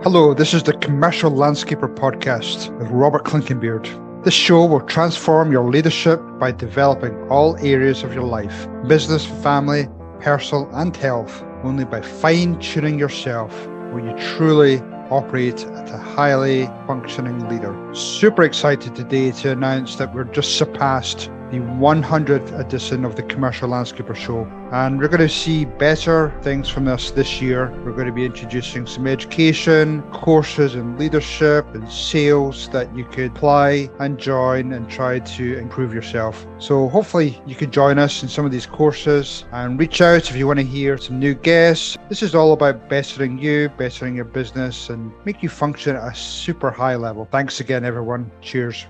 Hello, this is the Commercial Landscaper Podcast with Robert Clinkenbeard. This show will transform your leadership by developing all areas of your life, business, family, personal and health. Only by fine-tuning yourself will you truly operate as a highly functioning leader. Super excited today to announce that we're just surpassed the 100th edition of the Commercial Landscaper Show. And we're going to see better things from us this year. We're going to be introducing some education, courses in leadership and sales that you could apply and join and try to improve yourself. So hopefully you can join us in some of these courses and reach out if you want to hear some new guests. This is all about bettering you, bettering your business and make you function at a super high level. Thanks again, everyone. Cheers.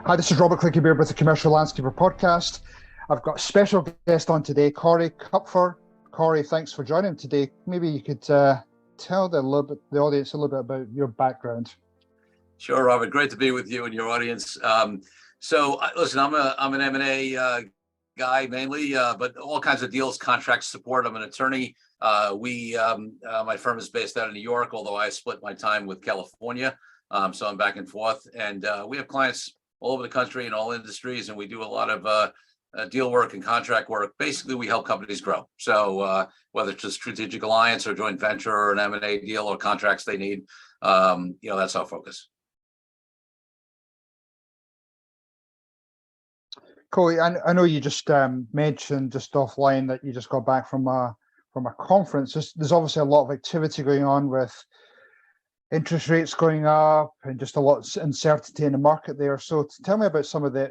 Hi, this is Robert Clinkenbeard with the Commercial Landscaper Podcast. I've got a special guest on today, Corey Kupfer. Corey, thanks for joining today. Maybe you could tell the audience a little bit about your background. Sure, Robert. Great to be with you and your audience. Listen, I'm an M&A guy mainly, but all kinds of deals, contract support. I'm an attorney. My firm is based out of New York, although I split my time with California. So I'm back and forth, and we have clients all over the country in all industries, and we do a lot of deal work and contract work. Basically, we help companies grow. So whether it's a strategic alliance or joint venture or an M&A deal or contracts they need, that's our focus. Corey, I know you just mentioned just offline that you just got back from a conference. There's obviously a lot of activity going on with interest rates going up and just a lot of uncertainty in the market there. So tell me about some of the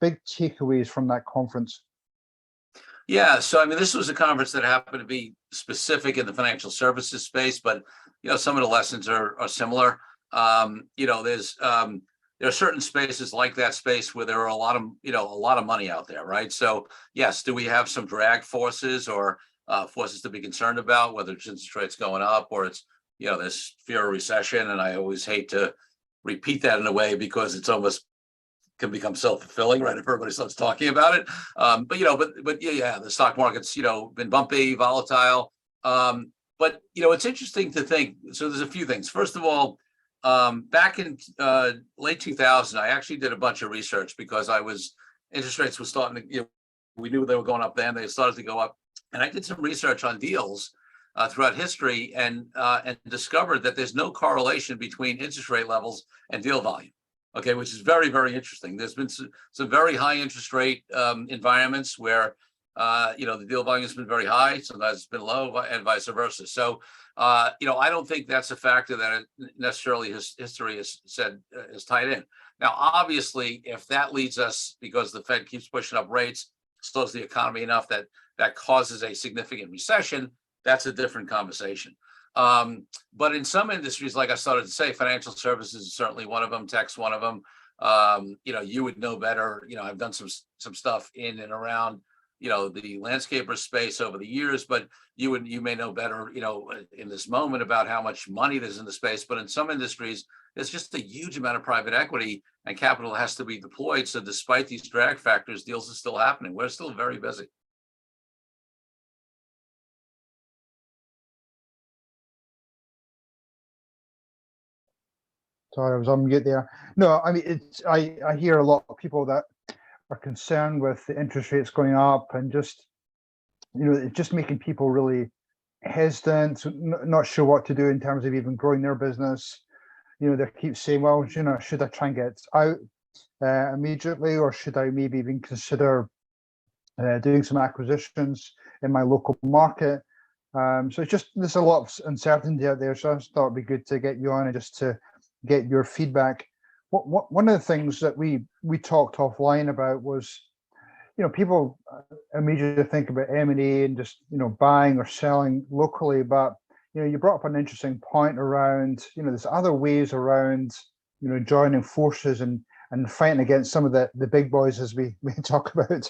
big takeaways from that conference. Yeah, so this was a conference that happened to be specific in the financial services space, but some of the lessons are similar. There are certain spaces like that space where there are a lot of money out there, right? So yes, do we have some drag forces or forces to be concerned about, whether it's interest rates going up or it's there's fear of recession, and I always hate to repeat that in a way because it's almost can become self-fulfilling, right? If everybody starts talking about it, but the stock market's been bumpy, volatile, but it's interesting to think. So there's a few things. First of all, back in late 2000, I actually did a bunch of research because interest rates were starting to, we knew they were going up then, they started to go up, and I did some research on deals throughout history and discovered that there's no correlation between interest rate levels and deal volume. Okay, which is very, very interesting. There's been some very high interest rate environments where the deal volume has been very high, sometimes it's been low, and vice versa. So I don't think that's a factor that necessarily history is tied in. Now, obviously, if that leads us, because the Fed keeps pushing up rates, slows the economy enough that causes a significant recession, that's a different conversation. But in some industries, like I started to say, financial services is certainly one of them, tech's one of them. You would know better. I've done some stuff in and around, the landscaper space over the years, but you may know better, in this moment about how much money there's in the space. But in some industries, there's just a huge amount of private equity and capital has to be deployed. So despite these drag factors, deals are still happening. We're still very busy. Sorry, I was on mute there. No, I hear a lot of people that are concerned with the interest rates going up and just, it's just making people really hesitant, not sure what to do in terms of even growing their business. They keep saying, well, should I try and get out immediately, or should I maybe even consider doing some acquisitions in my local market? So it's just, there's a lot of uncertainty out there. So I just thought it'd be good to get you on and just to get your feedback. One of the things that we talked offline about was, people immediately think about M&A and just, buying or selling locally, but, you brought up an interesting point around, there's other ways around, joining forces and fighting against some of the big boys, as we talk about.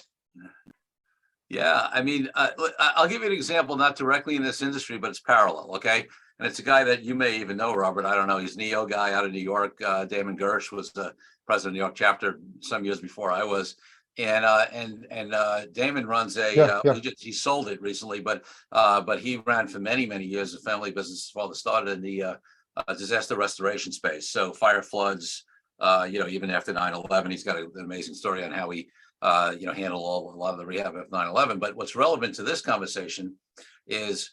Yeah, I'll give you an example, not directly in this industry, but it's parallel, okay? And it's a guy that you may even know, Robert. I don't know. He's a NEO guy out of New York. Damon Gersh was the president of the New York chapter some years before I was. and Damon runs Yeah, yeah. he sold it recently, but he ran for many years a family business. His father started in the disaster restoration space, so fire, floods, even after 9/11. He's got an amazing story on how he handled a lot of the rehab of 9/11. But what's relevant to this conversation is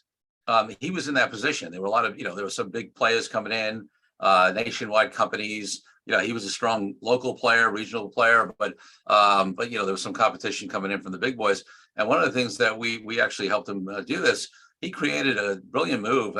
he was in that position. There were a lot of, there were some big players coming in, nationwide companies. He was a strong local player, regional player, but there was some competition coming in from the big boys. And one of the things that we actually helped him do this, he created a brilliant move,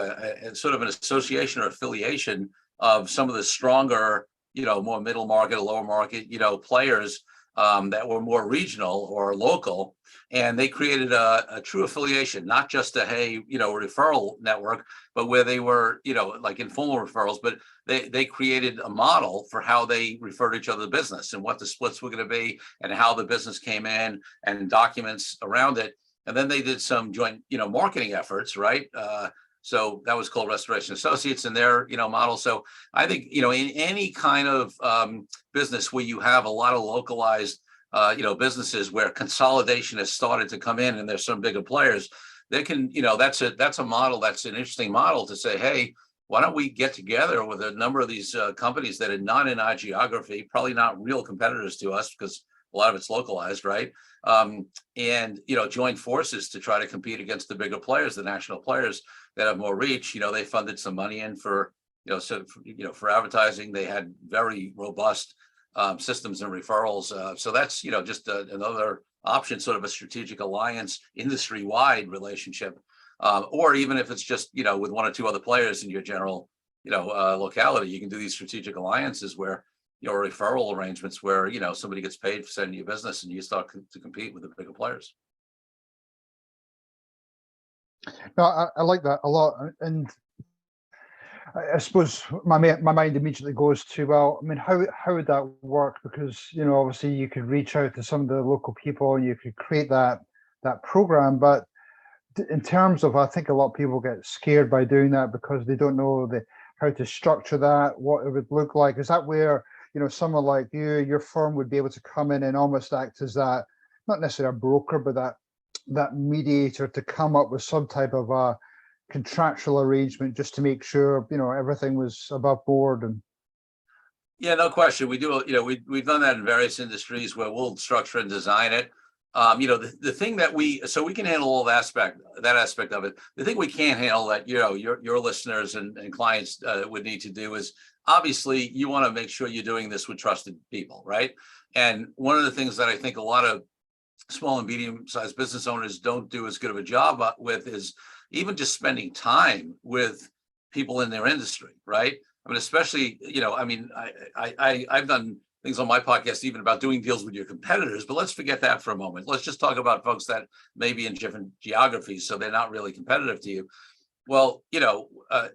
sort of an association or affiliation of some of the stronger, more middle market, lower market, players that were more regional or local. And they created a true affiliation, not just a, hey, referral network, but where they were, like informal referrals, but they created a model for how they referred each other to business and what the splits were going to be and how the business came in and documents around it. And then they did some joint, marketing efforts, right? So that was called Restoration Associates and their, model. So I think, in any kind of business where you have a lot of localized, businesses where consolidation has started to come in and there's some bigger players, they can, that's a model, that's an interesting model to say, hey, why don't we get together with a number of these companies that are not in our geography, probably not real competitors to us because a lot of it's localized, right? And join forces to try to compete against the bigger players, the national players that have more reach. They funded some money in for for advertising. They had very robust systems and referrals. So that's just another option, sort of a strategic alliance, industry-wide relationship, or even if it's just with one or two other players in your general locality, you can do these strategic alliances where referral arrangements where somebody gets paid for sending you business and you start to compete with the bigger players. No, I like that a lot, and I suppose my mind immediately goes to, well, I mean, how would that work? Because obviously you could reach out to some of the local people and you could create that program, but in terms of, I think a lot of people get scared by doing that because they don't know how to structure that, what it would look like. Is that where someone like your firm would be able to come in and almost act as that, not necessarily a broker, but that mediator to come up with some type of a contractual arrangement just to make sure everything was above board? And Yeah, no question. We do, we've done that in various industries where we'll structure and design it. The thing that we can handle all that aspect of it. The thing we can't handle that, your listeners and clients would need to do is, obviously you want to make sure you're doing this with trusted people, right? And one of the things that I think a lot of small and medium-sized business owners don't do as good of a job with is even just spending time with people in their industry, right? I mean, especially, I've done things on my podcast even about doing deals with your competitors, but let's forget that for a moment. Let's just talk about folks that may be in different geographies, so they're not really competitive to you. Well,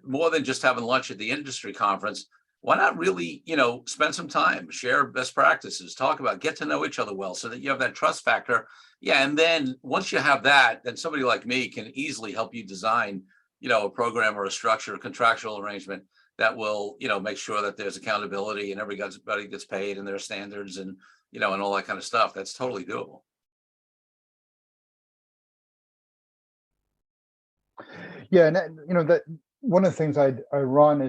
more than just having lunch at the industry conference, why not really, spend some time, share best practices, get to know each other well so that you have that trust factor. Yeah. And then once you have that, then somebody like me can easily help you design, a program or a structure, a contractual arrangement that will, make sure that there's accountability and everybody gets paid and there are standards and, and all that kind of stuff. That's totally doable. yeah, and that one of the things I run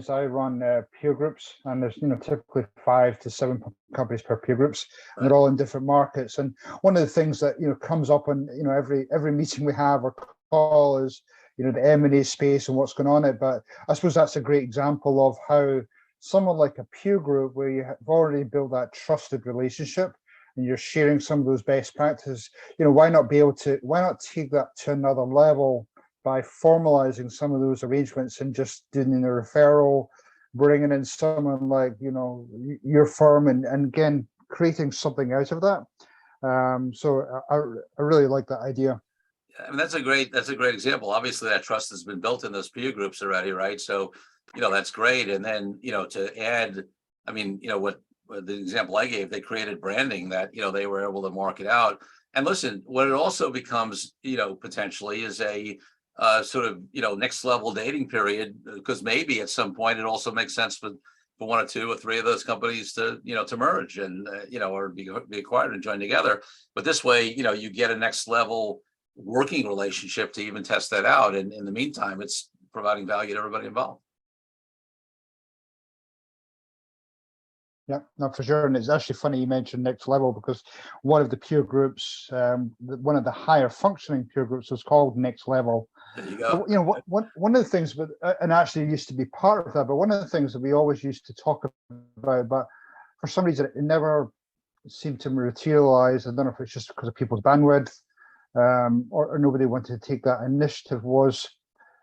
peer groups, and there's typically 5 to 7 companies per peer groups, and they're all in different markets. And one of the things that comes up in every meeting we have or call is the M&A space and what's going on in it. But I suppose that's a great example of how someone like a peer group where you have already built that trusted relationship and you're sharing some of those best practices, why not take that to another level by formalizing some of those arrangements and just doing a referral, bringing in someone like your firm, and again creating something out of that. So I really like that idea. I mean, that's a great example. Obviously, that trust has been built in those peer groups already, right? So, that's great. And then, to add, I mean, what the example I gave, they created branding that, they were able to market out. And listen, what it also becomes, potentially is a sort of, next level dating period, because maybe at some point it also makes sense for, for one or two or three of those companies to, to merge and, or be acquired and join together. But this way, you get a next level working relationship to even test that out. And in the meantime, it's providing value to everybody involved. Yeah, no, for sure. And it's actually funny you mentioned next level, because one of the peer groups, one of the higher functioning peer groups was called Next Level. There you go. One of the things, and actually used to be part of that, but one of the things that we always used to talk about, but for some reason it never seemed to materialize. I don't know if it's just because of people's bandwidth, or nobody wanted to take that initiative, was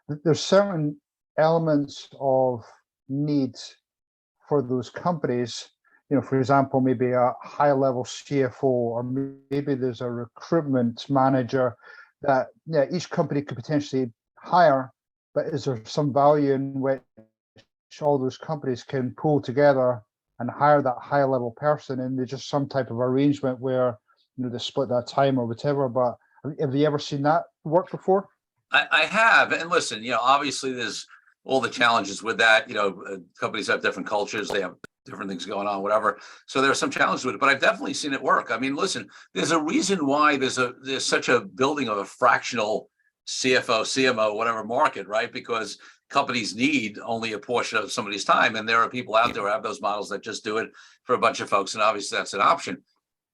that there's certain elements of needs for those companies. For example, maybe a high level CFO, or maybe there's a recruitment manager that each company could potentially hire, but is there some value in which all those companies can pull together and hire that high level person, and there's just some type of arrangement where they split that time or whatever. But have you ever seen that work before? I have, and listen, obviously there's all the challenges with that. Companies have different cultures, they have different things going on, whatever. So there are some challenges with it, but I've definitely seen it work. I mean, listen, there's a reason why there's such a building of a fractional CFO, CMO, whatever market, right? Because companies need only a portion of somebody's time, and there are people out there who have those models that just do it for a bunch of folks, and obviously that's an option.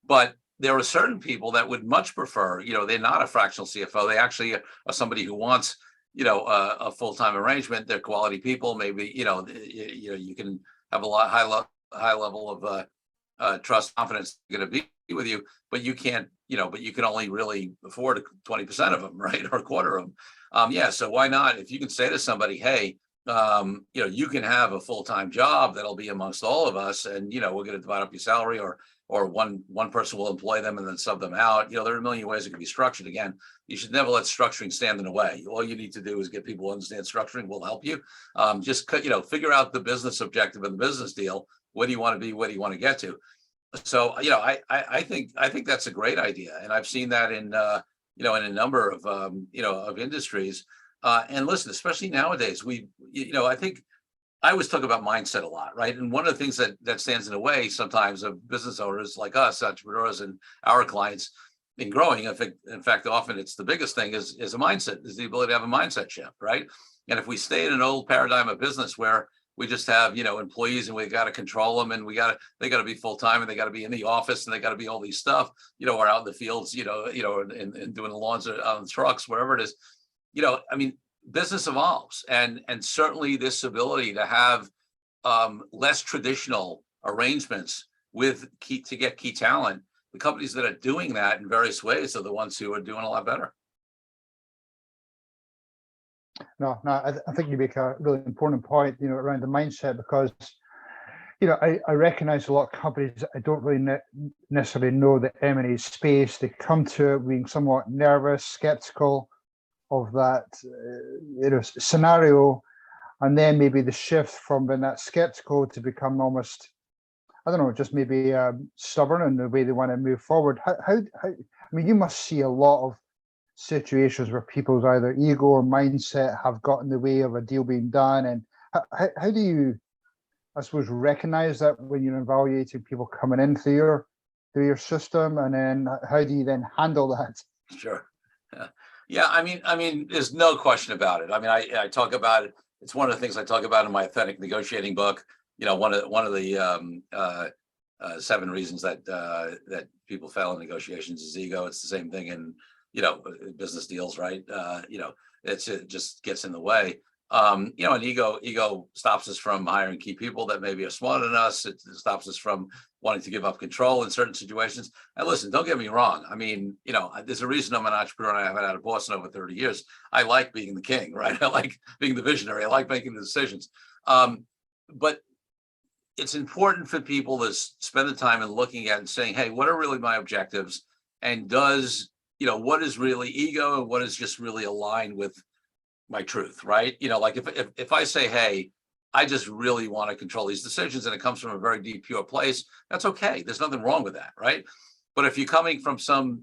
But there are certain people that would much prefer, they're not a fractional CFO. They actually are somebody who wants, a full-time arrangement. They're quality people. Maybe, you can have a high level of trust, confidence going to be with you, but you can't, but you can only really afford 20% of them, right? Or a quarter of them. So why not? If you can say to somebody, hey, you can have a full-time job that'll be amongst all of us, and, we're going to divide up your salary, or one person will employ them and then sub them out. There are a million ways it can be structured. Again, you should never let structuring stand in the way. All you need to do is get people to understand structuring. We'll help you. Just figure out the business objective and the business deal. What do you want to be? What do you want to get to? So, I think that's a great idea, and I've seen that in in a number of of industries. And listen, especially nowadays, I think I always talk about mindset a lot, right? And one of the things that stands in the way sometimes of business owners like us, entrepreneurs, and our clients in growing, in fact, often it's the biggest thing is a mindset, is the ability to have a mindset shift, right? And if we stay in an old paradigm of business where we just have, employees, and we got to control them, and they got to be full time, and they got to be in the office, and they got to be all these stuff, or out in the fields, and doing the lawns on the trucks, wherever it is, I mean, business evolves, and certainly this ability to have less traditional arrangements to get key talent. The companies that are doing that in various ways are the ones who are doing a lot better. No, I think you make a really important point, around the mindset, because, I recognize a lot of companies that don't really necessarily know the M&A space. They come to it being somewhat nervous, skeptical of that, scenario, and then maybe the shift from being that skeptical to become almost, I don't know, just maybe stubborn in the way they want to move forward. How I mean, you must see a lot of situations where people's either ego or mindset have got in the way of a deal being done, and how do you, I suppose, recognize that when you're evaluating people coming in through your system, and then how do you then handle that? Sure. Yeah. I mean, there's no question about it. I mean, I talk about it. It's one of the things I talk about in my authentic negotiating book. One of the 7 reasons that people fail in negotiations is ego. It's the same thing in business deals, right? It just gets in the way. And ego stops us from hiring key people that maybe are smarter than us. It stops us from wanting to give up control in certain situations. And listen, don't get me wrong. I mean, there's a reason I'm an entrepreneur, and I've been out of Boston over 30 years. I like being the king, right? I like being the visionary. I like making the decisions. But it's important for people to spend the time and looking at and saying, hey, what are really my objectives? And what is really ego, and what is just really aligned with my truth, right? Like if I say, hey, I just really want to control these decisions, and it comes from a very deep, pure place, that's okay. There's nothing wrong with that, right? But if you're coming from some,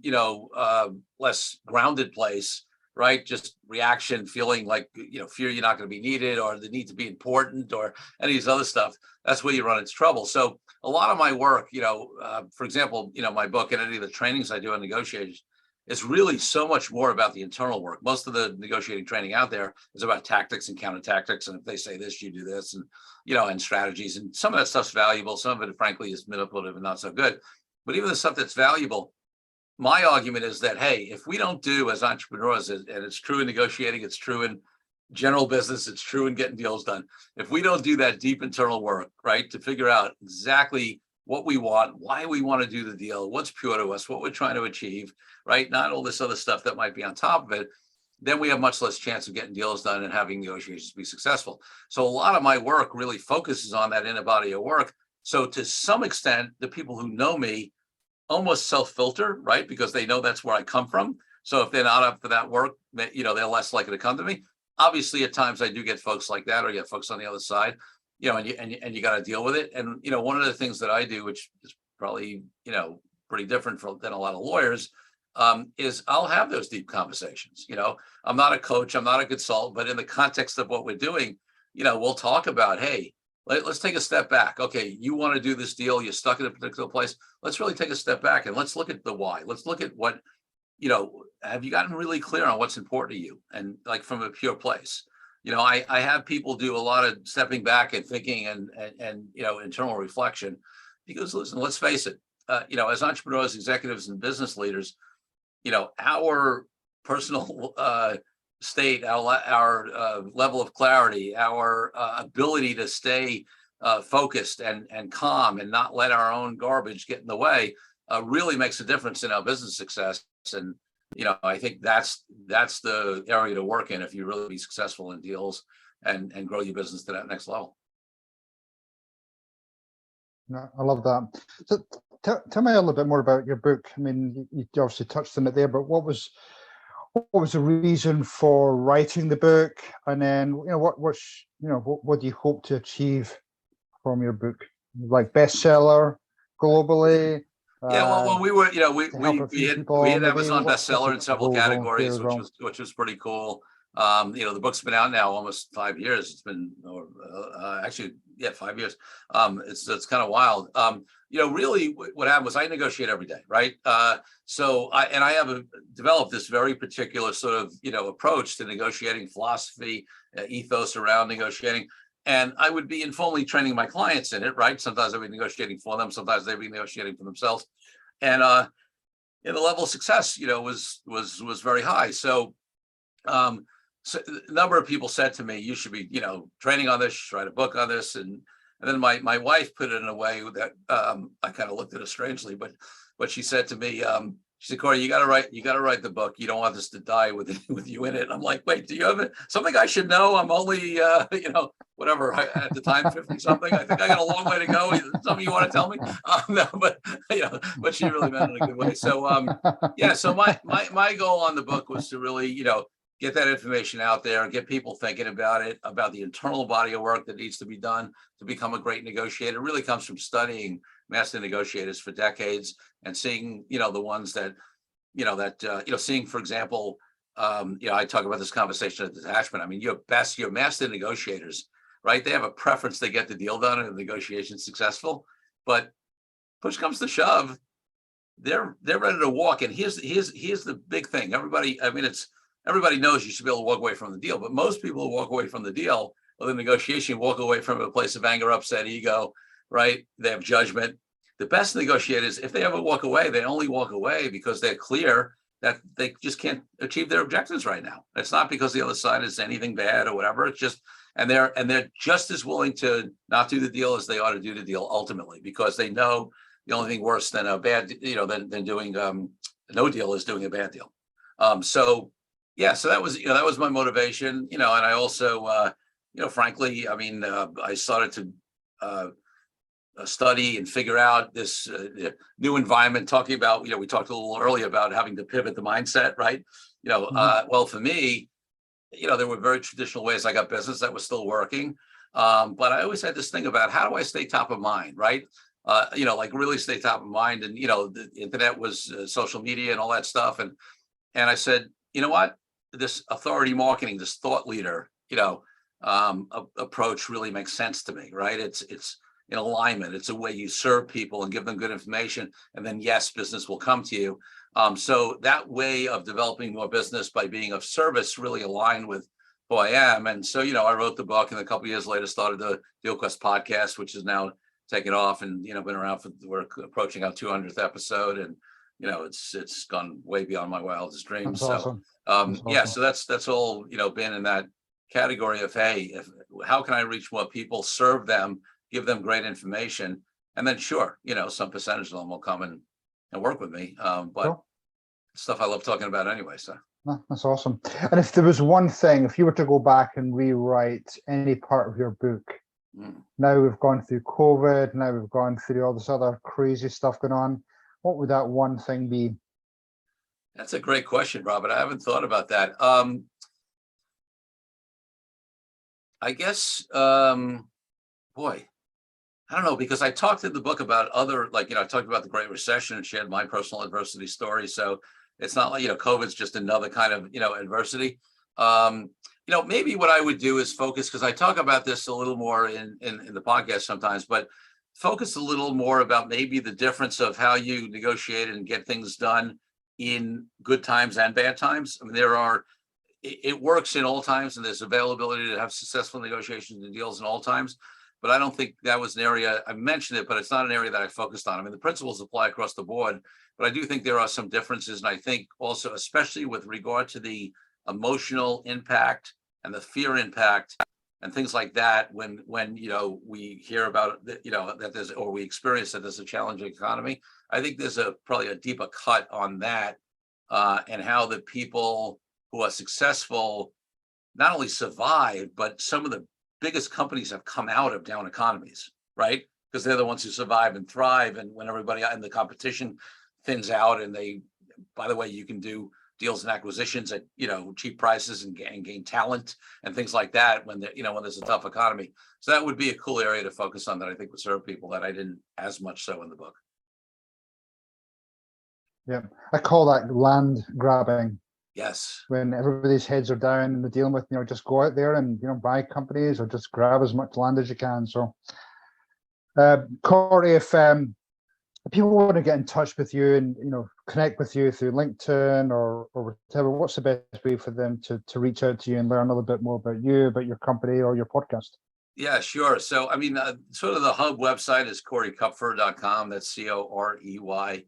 less grounded place, right? Just reaction, feeling like, fear you're not going to be needed, or the need to be important, or any of these other stuff. That's where you run into trouble. So a lot of my work, for example, my book and any of the trainings I do on negotiators, is really so much more about the internal work. Most of the negotiating training out there is about tactics and counter tactics. And if they say this, you do this, and, and strategies. And some of that stuff's valuable. Some of it, frankly, is manipulative and not so good. But even the stuff that's valuable, my argument is that, hey, if we don't do as entrepreneurs, and it's true in negotiating, it's true in general business, it's true in getting deals done. If we don't do that deep internal work, right, to figure out exactly what we want, why we want to do the deal, what's pure to us, what we're trying to achieve, right, not all this other stuff that might be on top of it, then we have much less chance of getting deals done and having negotiations be successful. So a lot of my work really focuses on that inner body of work. So to some extent, the people who know me almost self-filter, right? Because they know that's where I come from. So if they're not up for that work, they're less likely to come to me. Obviously, at times I do get folks like that, or get folks on the other side, and you got to deal with it. And, one of the things that I do, which is probably, pretty different than a lot of lawyers, is I'll have those deep conversations. I'm not a coach, I'm not a consultant, but in the context of what we're doing, we'll talk about, hey, let's take a step back. Okay, you want to do this deal, you're stuck in a particular place. Let's really take a step back and let's look at the why. Let's look at what, have you gotten really clear on what's important to you, and like from a pure place. I have people do a lot of stepping back and thinking and internal reflection, because listen, let's face it, as entrepreneurs, executives, and business leaders, our personal state, our level of clarity, our ability to stay focused and calm and not let our own garbage get in the way really makes a difference in our business success. And I think that's the area to work in if you really be successful in deals and grow your business to that next level. No, I love that. So tell me a little bit more about your book. I mean, you obviously touched on it there, but what was the reason for writing the book? And then, what do you hope to achieve from your book? Like bestseller globally? Yeah, well, we were, we hit maybe. Amazon bestseller in several categories, well? which was pretty cool. The book's been out now almost 5 years. It's been, actually, 5 years. It's kind of wild. Really what happened was I negotiate every day, right? So I have developed this very particular sort of, approach to negotiating, philosophy, ethos around negotiating. And I would be informally training my clients in it, right? Sometimes I'd be negotiating for them, sometimes they'd be negotiating for themselves. And the level of success, was very high. So a number of people said to me, you should be, training on this, you should write a book on this. And then my wife put it in a way that I kind of looked at it strangely, but she said to me, she said, Corey, you got to write the book. You don't want this to die with you in it. And I'm like, wait, do you have something I should know? I'm only, whatever, at the time, 50 something. I think I got a long way to go. Something you want to tell me? No, but she really meant it in a good way. So, so my goal on the book was to really, get that information out there and get people thinking about it, about the internal body of work that needs to be done to become a great negotiator. It really comes from studying master negotiators for decades and seeing, the ones that, seeing, for example, I talk about this conversation of detachment. I mean, your master negotiators, right? They have a preference to get the deal done and the negotiation successful, but push comes to shove, they're ready to walk. And here's the big thing. Everybody knows you should be able to walk away from the deal, but most people who walk away from the deal or the negotiation walk away from a place of anger, upset, ego, right? They have judgment. The best negotiators, if they ever walk away, they only walk away because they're clear that they just can't achieve their objectives right now. It's not because the other side is anything bad or whatever. It's just, and they're just as willing to not do the deal as they ought to do the deal ultimately, because they know the only thing worse than a bad, than doing no deal is doing a bad deal. So that was my motivation, and I also, frankly, I started to study and figure out this new environment, talking about, we talked a little earlier about having to pivot the mindset, right? Well, for me, there were very traditional ways I got business that was still working. But I always had this thing about how do I stay top of mind, right? Like really stay top of mind. And, the internet was social media and all that stuff. And I said, you know what? this authority marketing, this thought leader, approach really makes sense to me, right? It's in alignment. It's a way you serve people and give them good information, and then yes, business will come to you. So that way of developing more business by being of service really aligned with who I am. And so, I wrote the book, and a couple of years later started the DealQuest podcast, which is now taken off and, been around we're approaching our 200th episode, and, it's gone way beyond my wildest dreams. That's awesome. Yeah, so that's all, been in that category of, hey, how can I reach more people, serve them, give them great information, and then sure, some percentage of them will come and work with me. But Cool. Stuff I love talking about anyway. So that's awesome. And if there was one thing, if you were to go back and rewrite any part of your book, now we've gone through COVID, now we've gone through all this other crazy stuff going on, what would that one thing be? That's a great question, Robert. I haven't thought about that. I guess, boy, I don't know, because I talked in the book about other, I talked about the Great Recession and shared my personal adversity story. So it's not like, COVID's just another kind of, adversity. Maybe what I would do is focus, because I talk about this a little more in the podcast sometimes, but focus a little more about maybe the difference of how you negotiate and get things done in good times and bad times. I mean, it works in all times, and there's availability to have successful negotiations and deals in all times. But I don't think that was an area, I mentioned it, but it's not an area that I focused on. I mean, the principles apply across the board, but I do think there are some differences. And I think also, especially with regard to the emotional impact and the fear impact and things like that, when we hear about that there's, or we experience that there's a challenging economy, I think there's probably a deeper cut on that, and how the people who are successful not only survive, but some of the biggest companies have come out of down economies, right? Because they're the ones who survive and thrive. And when everybody in the competition thins out, and by the way, you can do deals and acquisitions at, cheap prices and gain talent and things like that when there's a tough economy. So that would be a cool area to focus on that I think would serve people that I didn't as much so in the book. Yeah, I call that land grabbing. Yes. When everybody's heads are down and they're dealing with, just go out there and, buy companies or just grab as much land as you can. So, Corey, if people want to get in touch with you and, connect with you through LinkedIn or whatever, what's the best way for them to reach out to you and learn a little bit more about you, about your company or your podcast? Yeah, sure. So, I mean, sort of the hub website is CoreyKupfer.com. That's CoreyKupfer.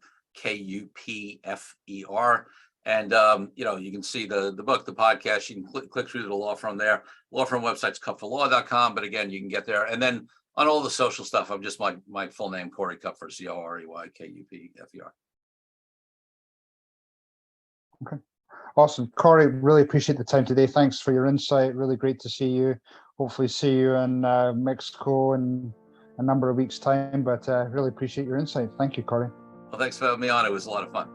And, you can see the book, the podcast, you can click through to the law firm there. Law firm website's kupferlaw.com, but again, you can get there. And then on all the social stuff, I'm just my full name, Corey Kupfer, CoreyKupfer. Okay. Awesome. Corey, really appreciate the time today. Thanks for your insight. Really great to see you. Hopefully see you in Mexico in a number of weeks' time, but really appreciate your insight. Thank you, Corey. Well, thanks for having me on. It was a lot of fun.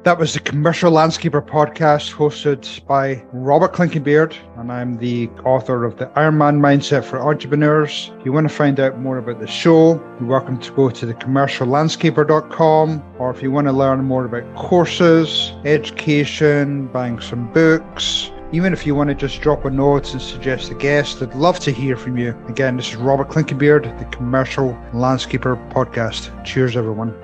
That was the Commercial Landscaper podcast hosted by Robert Clinkenbeard, and I'm the author of the Ironman Mindset for Entrepreneurs. If you want to find out more about the show, you're welcome to go to thecommerciallandscaper.com, or if you want to learn more about courses, education, buying some books, even if you want to just drop a note and suggest a guest, I'd love to hear from you. Again, this is Robert Clinkenbeard, the Commercial Landscaper podcast. Cheers, everyone.